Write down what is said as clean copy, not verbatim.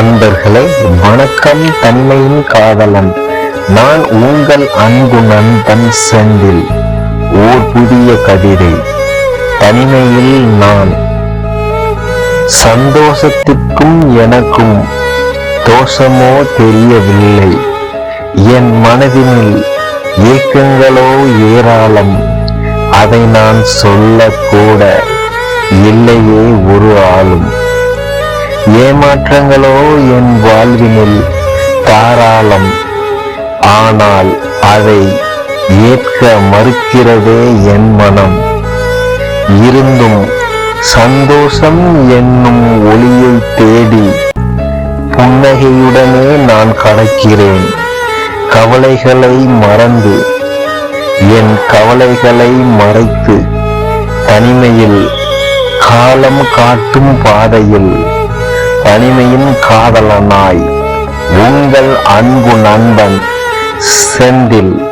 அன்பர்களே வணக்கம். தன்மையின் காதலன் நான் உங்கள் அன்பு நண்பன் செந்தில். ஓர் புதிய கவிதை. தனிமையில் நான். சந்தோஷத்திற்கும் எனக்கும் தோஷமோ தெரியவில்லை. என் மனதினில் ஏக்கங்களோ ஏராளம். அதை நான் சொல்லக்கூட இல்லையே ஒரு ஆளும். ஏமாற்றங்களோ என் வாழ்வினில் தாராளம். ஆனால் அதை ஏற்க மறுக்கிறதே என் மனம். இருந்தும் சந்தோஷம் என்னும் ஒளியை தேடி புன்னகையுடனே நான் கடக்கிறேன். கவலைகளை மறந்து என் கவலைகளை மறைத்து தனிமையில் காலம் காட்டும் பாதையில் தனிமையின் காதலனாய் உங்கள் அன்பு நண்பன் செந்தில்.